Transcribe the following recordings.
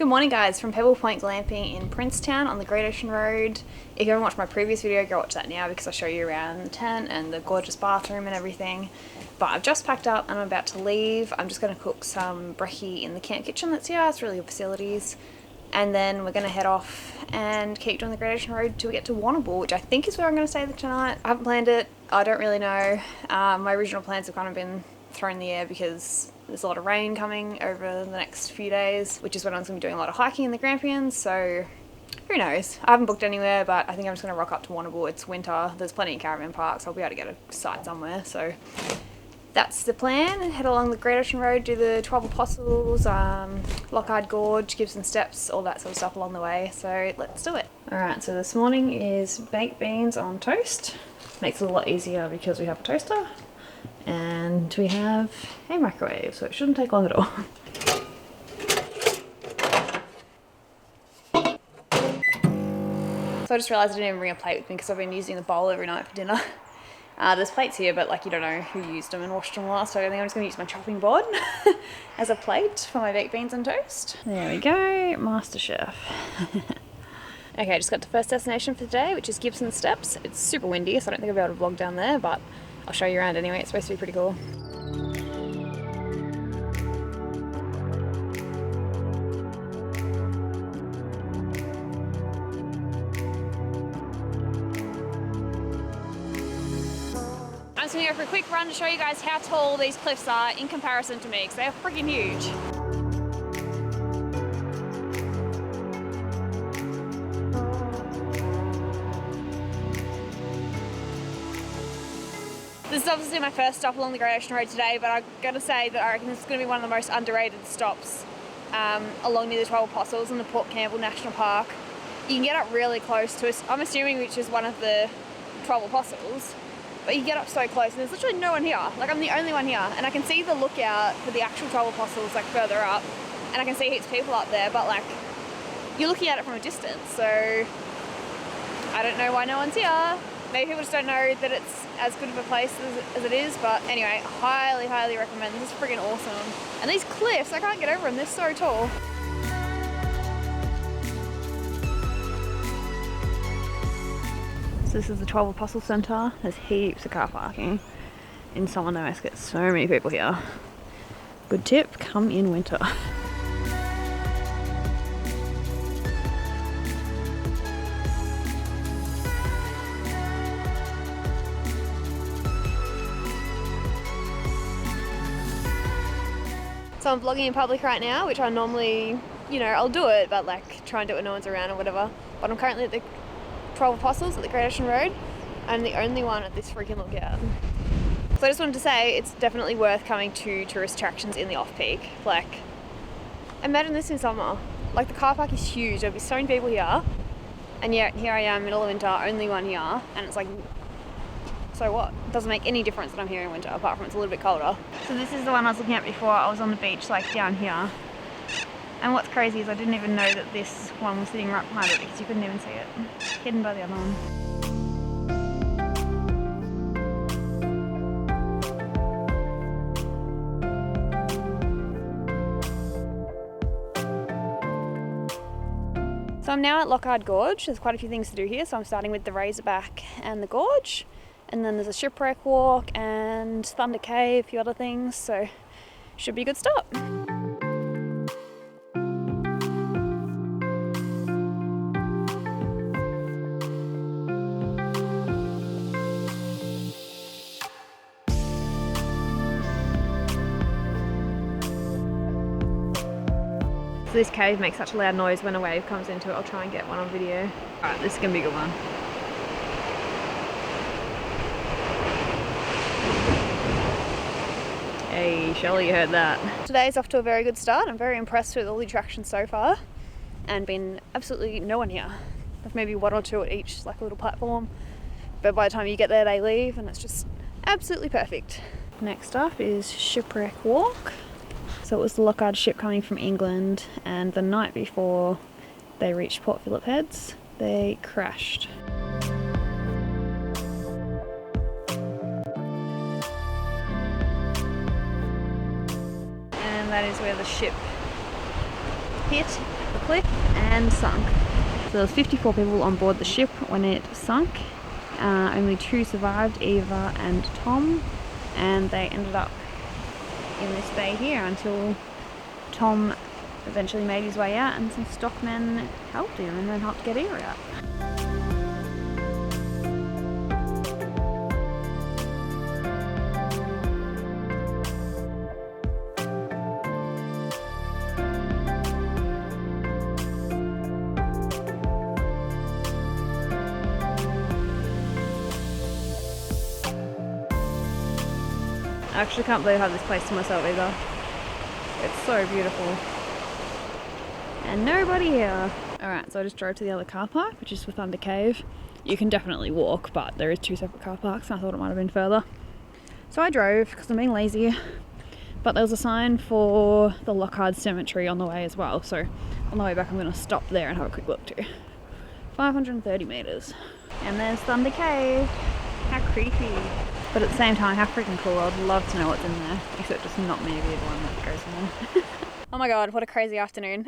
Good morning guys, from Pebble Point Glamping in Princetown on the Great Ocean Road. If you haven't watched my previous video, go watch that now because I'll show you around the tent and the gorgeous bathroom and everything. But I've just packed up and I'm about to leave. I'm just going to cook some brekkie in the camp kitchen that's here. It's really good facilities. And then we're going to head off and keep doing the Great Ocean Road till we get to Warrnambool, which I think is where I'm going to stay tonight. I haven't planned it. I don't really know. My original plans have kind of been thrown in the air because there's a lot of rain coming over the next few days, which is when I'm going to be doing a lot of hiking in the Grampians, so who knows. I haven't booked anywhere, but I think I'm just going to rock up to Warrnambool. It's winter, there's plenty of caravan parks, I'll be able to get a site somewhere, so that's the plan. Head along the Great Ocean Road, do the 12 Apostles, Loch Ard Gorge, Gibson Steps, all that sort of stuff along the way, so let's do it. Alright, so this morning is baked beans on toast. Makes it a lot easier because we have a toaster. And we have a microwave, so it shouldn't take long at all. So I just realised I didn't even bring a plate with me because I've been using the bowl every night for dinner. There's plates here, but like you don't know who used them and washed them last, so I think I'm just going to use my chopping board as a plate for my baked beans and toast. There we go, Master Chef. Okay, just got to the first destination for today, which is Gibson Steps. It's super windy, so I don't think I'll be able to vlog down there, but I'll show you around anyway. It's supposed to be pretty cool. I'm just going to go for a quick run to show you guys how tall these cliffs are in comparison to me, because they are freaking huge. This is obviously my first stop along the Great Ocean Road today, but I've got to say that I reckon this is going to be one of the most underrated stops along near the 12 Apostles in the Port Campbell National Park. You can get up really close to us, I'm assuming which is one of the 12 Apostles, but you get up so close and there's literally no one here. Like, I'm the only one here, and I can see the lookout for the actual 12 Apostles like further up, and I can see heaps of people up there, but like, you're looking at it from a distance, so I don't know why no one's here. Maybe people just don't know that it's as good of a place as it is, but anyway, highly, highly recommend. This is freaking awesome. And these cliffs, I can't get over them, they're so tall. So this is the 12 Apostle Centre. There's heaps of car parking. In summer though, I get so many people here. Good tip, come in winter. So I'm vlogging in public right now, which I normally, you know, I'll do it, but like try and do it when no one's around or whatever. But I'm currently at the 12 Apostles at the Great Ocean Road. I'm the only one at this freaking lookout. So I just wanted to say it's definitely worth coming to tourist attractions in the off-peak. Like, imagine this in summer. Like, the car park is huge, there'll be so many people here, and yet here I am, middle of winter, only one here, and it's like, so what? It doesn't make any difference that I'm here in winter, apart from it's a little bit colder. So this is the one I was looking at before. I was on the beach, like down here. And what's crazy is I didn't even know that this one was sitting right behind it because you couldn't even see it. Hidden by the other one. So I'm now at Loch Ard Gorge. There's quite a few things to do here, so I'm starting with the Razorback and the Gorge. And then there's a Shipwreck Walk and Thunder Cave, a few other things, so should be a good start. So this cave makes such a loud noise when a wave comes into it. I'll try and get one on video. Alright, this is gonna be a good one. Hey, Shelley, you heard that. Today's off to a very good start. I'm very impressed with all the attractions so far, and been absolutely no one here. There's maybe one or two at each, like a little platform, but by the time you get there they leave and it's just absolutely perfect. Next up is Shipwreck Walk. So it was the Loch Ard ship coming from England, and the night before they reached Port Phillip Heads, they crashed. That is where the ship hit the cliff and sunk. So there was 54 people on board the ship when it sunk. Only 2 survived, Eva and Tom, and they ended up in this bay here until Tom eventually made his way out and some stockmen helped him and then helped get Eva out. I actually can't believe I have this place to myself either. It's so beautiful. And nobody here. Alright, so I just drove to the other car park, which is for Thunder Cave. You can definitely walk, but there is 2 separate car parks, and I thought it might have been further. So I drove, because I'm being lazy. But there was a sign for the Loch Ard Cemetery on the way as well, so on the way back I'm going to stop there and have a quick look too. 530 metres. And there's Thunder Cave. How creepy. But at the same time, how freaking cool. I'd love to know what's in there, except just not me to be the one that goes in there. Oh my god, what a crazy afternoon.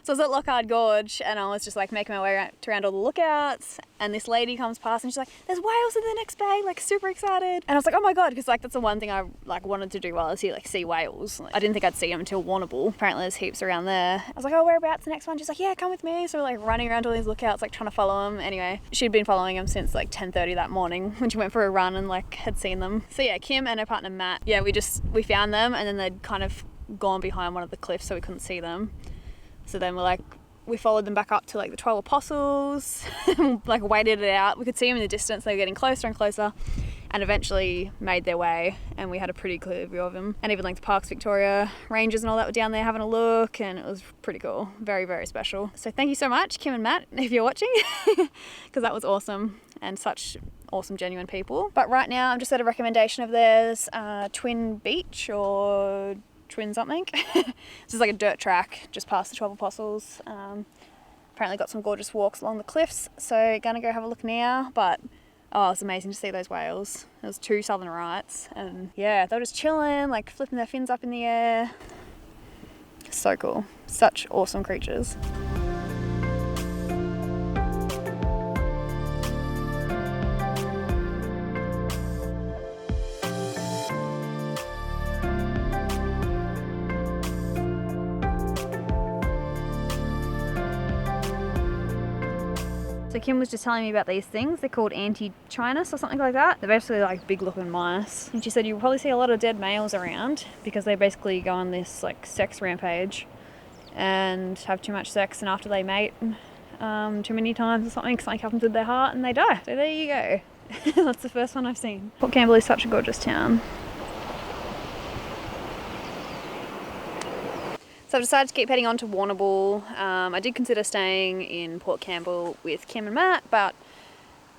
So I was at Loch Ard Gorge and I was just like making my way around all the lookouts, and this lady comes past and she's like, there's whales in the next bay, like super excited. And I was like, oh my god, because like that's the one thing I like wanted to do while I was here, like see whales. Like, I didn't think I'd see them until Warrnambool. Apparently there's heaps around there. I was like, oh, whereabouts the next one? She's like, yeah, come with me. So we're like running around all these lookouts, like trying to follow them. Anyway, she'd been following them since like 10:30 that morning when she went for a run and like had seen them. So yeah, Kim and her partner Matt, yeah, we found them, and then they'd kind of gone behind one of the cliffs so we couldn't see them. So then we followed them back up to like the 12 Apostles, like waited it out. We could see them in the distance, they were getting closer and closer, and eventually made their way, and we had a pretty clear view of them. And even like the Parks Victoria Rangers and all that were down there having a look, and it was pretty cool. Very, very special. So thank you so much, Kim and Matt, if you're watching, because that was awesome, and such awesome, genuine people. But right now I'm just at a recommendation of theirs, Twin Beach or Twin something. This is like a dirt track just past the 12 Apostles. Apparently got some gorgeous walks along the cliffs, so gonna go have a look now. But oh, it's amazing to see those whales. There was 2 southern rights, and yeah, they were just chilling, like flipping their fins up in the air. So cool. Such awesome creatures. So Kim was just telling me about these things. They're called anti-chinus or something like that. They're basically like big looking mice. And she said you'll probably see a lot of dead males around because they basically go on this like sex rampage and have too much sex, and after they mate too many times or something, something happens with their heart and they die. So there you go. That's the first one I've seen. Port Campbell is such a gorgeous town. So I've decided to keep heading on to Warrnambool. I did consider staying in Port Campbell with Kim and Matt, but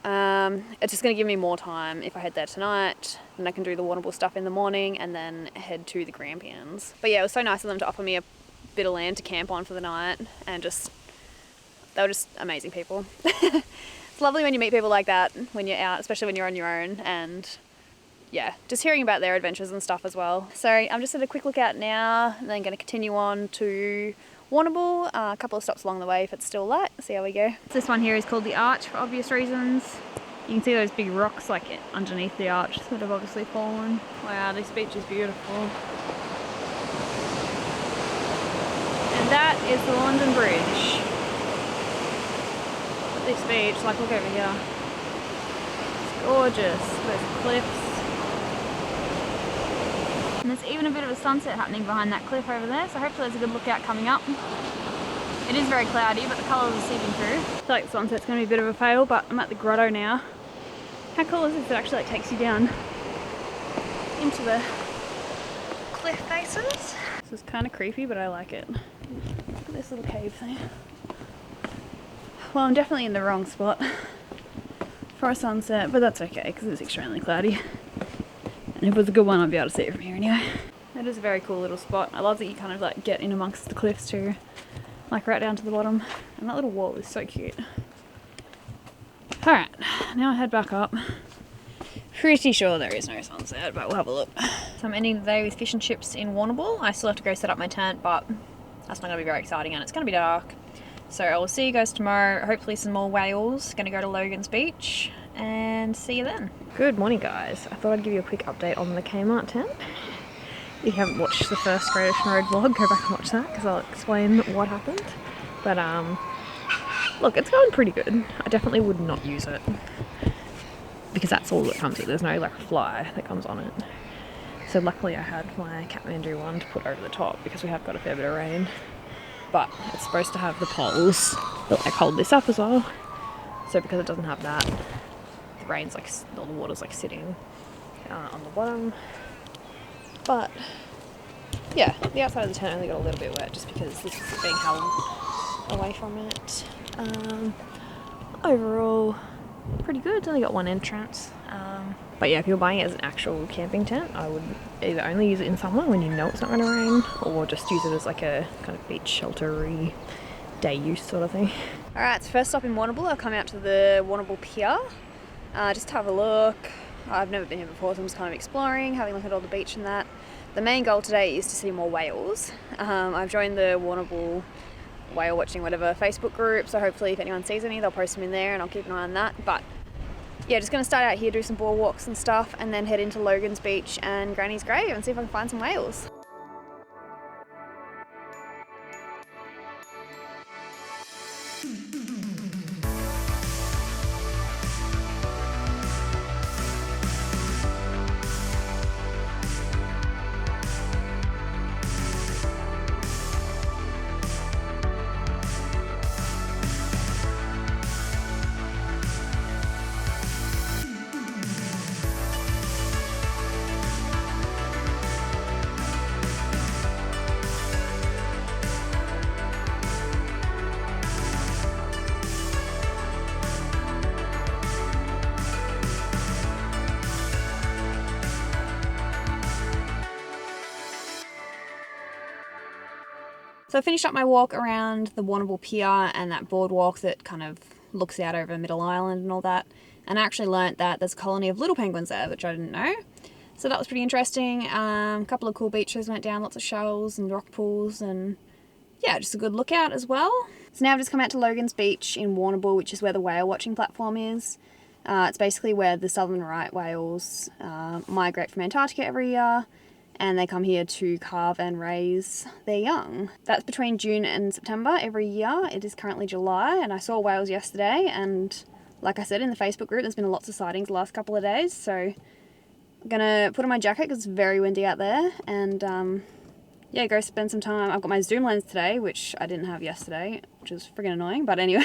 it's just going to give me more time if I head there tonight. Then I can do the Warrnambool stuff in the morning and then head to the Grampians. But yeah, it was so nice of them to offer me a bit of land to camp on for the night, and they were just amazing people. It's lovely when you meet people like that when you're out, especially when you're on your own, and yeah, just hearing about their adventures and stuff as well. So I'm just at a quick look out now, and then going to continue on to Warrnambool, a couple of stops along the way if it's still light, see how we go. This one here is called the Arch for obvious reasons. You can see those big rocks like underneath the arch that have obviously fallen. Wow, this beach is beautiful. And that is the London Bridge. But this beach, like look over here, it's gorgeous. There's cliffs. And there's even a bit of a sunset happening behind that cliff over there, so hopefully there's a good lookout coming up. It is very cloudy, but the colours are seeping through. I feel like the sunset's going to be a bit of a fail, but I'm at the grotto now. How cool is this? It actually like takes you down into the cliff faces. This is kind of creepy, but I like it. Look at this little cave thing. Well, I'm definitely in the wrong spot for a sunset, but that's okay because it's extremely cloudy. And if it was a good one, I'd be able to see it from here anyway. It is a very cool little spot. I love that you kind of like get in amongst the cliffs too, like right down to the bottom. And that little wall is so cute. Alright, now I head back up. Pretty sure there is no sunset, but we'll have a look. So I'm ending the day with fish and chips in Warrnambool. I still have to go set up my tent, but that's not going to be very exciting, and it's going to be dark. So I will see you guys tomorrow. Hopefully some more whales. Going to go to Logan's Beach and see you then. Good morning, guys. I thought I'd give you a quick update on the Kmart tent. If you haven't watched the first Great Ocean Road vlog, go back and watch that because I'll explain what happened. But look, it's going pretty good. I definitely would not use it because that's all that comes with it. There's no like fly that comes on it. So luckily I had my Kathmandu one to put over the top because we have got a fair bit of rain. But it's supposed to have the poles that like hold this up as well. So because it doesn't have that, the rain's like, all the water's like sitting on the bottom. But yeah, the outside of the tent only got a little bit wet just because this is being held away from it. Overall, pretty good. It's only got one entrance. But yeah, if you're buying it as an actual camping tent, I would either only use it in summer when you know it's not going to rain, or just use it as like a kind of beach sheltery day use sort of thing. Alright, so first stop in Warrnambool. I've come out to the Warrnambool Pier just to have a look. I've never been here before, so I'm just kind of exploring, having a look at all the beach and that. The main goal today is to see more whales. I've joined the Warrnambool whale watching whatever Facebook group, so hopefully if anyone sees any they'll post them in there and I'll keep an eye on that. But yeah, just going to start out here, do some boardwalks and stuff, and then head into Logan's Beach and Granny's Grave and see if I can find some whales. So I finished up my walk around the Warrnambool Pier and that boardwalk that kind of looks out over Middle Island and all that. And I actually learnt that there's a colony of little penguins there, which I didn't know. So that was pretty interesting. A couple of cool beaches went down, lots of shells and rock pools, and yeah, just a good lookout as well. So now I've just come out to Logan's Beach in Warrnambool, which is where the whale watching platform is. It's basically where the southern right whales migrate from Antarctica every year, and they come here to calve and raise their young. That's between June and September every year. It is currently July, and I saw whales yesterday, and like I said in the Facebook group, there's been lots of sightings the last couple of days, so I'm gonna put on my jacket because it's very windy out there, and yeah, go spend some time. I've got my zoom lens today, which I didn't have yesterday, which is friggin' annoying, but anyway.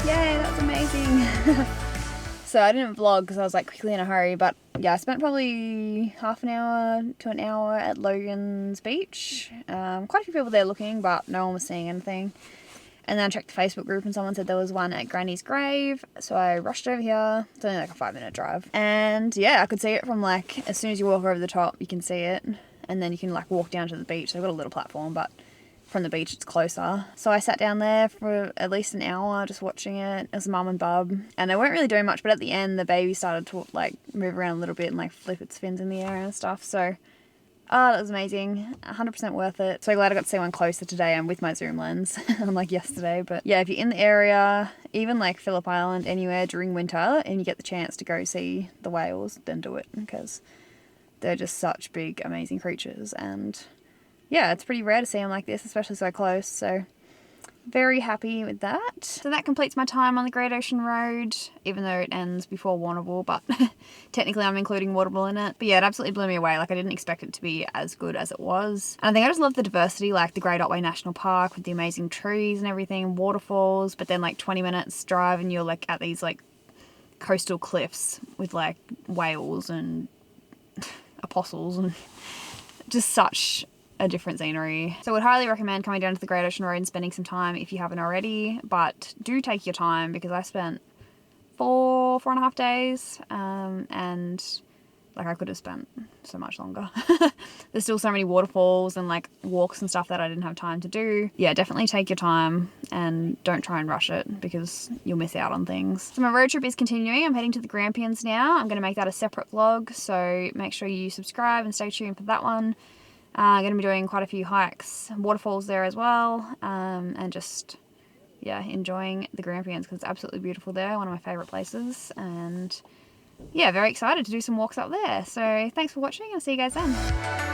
Yay, that's amazing. So I didn't vlog because I was like quickly in a hurry, but yeah, I spent probably half an hour to an hour at Logan's Beach. Quite a few people there looking, but no one was seeing anything. And then I checked the Facebook group and someone said there was one at Granny's Grave, so I rushed over here. It's only like a 5-minute drive. And yeah, I could see it from like, as soon as you walk over the top, you can see it. And then you can like walk down to the beach. They've got a little platform, but from the beach it's closer. So I sat down there for at least an hour just watching it. It was mum and bub, and they weren't really doing much, but at the end the baby started to like move around a little bit and like flip its fins in the air and stuff. So that was amazing. 100% worth it. So glad I got to see one closer today. I'm with my zoom lens unlike yesterday. But yeah, if you're in the area, even like Phillip Island, anywhere during winter, and you get the chance to go see the whales, then do it, because they're just such big amazing creatures. And yeah, it's pretty rare to see them like this, especially so close, so very happy with that. So that completes my time on the Great Ocean Road, even though it ends before Warrnambool, but technically I'm including Warrnambool in it. But yeah, it absolutely blew me away. Like, I didn't expect it to be as good as it was. And I think I just love the diversity, like the Great Otway National Park with the amazing trees and everything, waterfalls, but then like 20 minutes drive and you're like at these like coastal cliffs with like whales and opossums and just such a different scenery. So I would highly recommend coming down to the Great Ocean Road and spending some time if you haven't already, but do take your time because I spent 4.5 days and like I could have spent so much longer. There's still so many waterfalls and like walks and stuff that I didn't have time to do. Yeah, definitely take your time and don't try and rush it because you'll miss out on things. So my road trip is continuing. I'm heading to the Grampians now. I'm going to make that a separate vlog, so make sure you subscribe and stay tuned for that one. I'm going to be doing quite a few hikes, waterfalls there as well, and just, yeah, enjoying the Grampians because it's absolutely beautiful there, one of my favourite places, and yeah, very excited to do some walks up there. So thanks for watching. I'll see you guys then.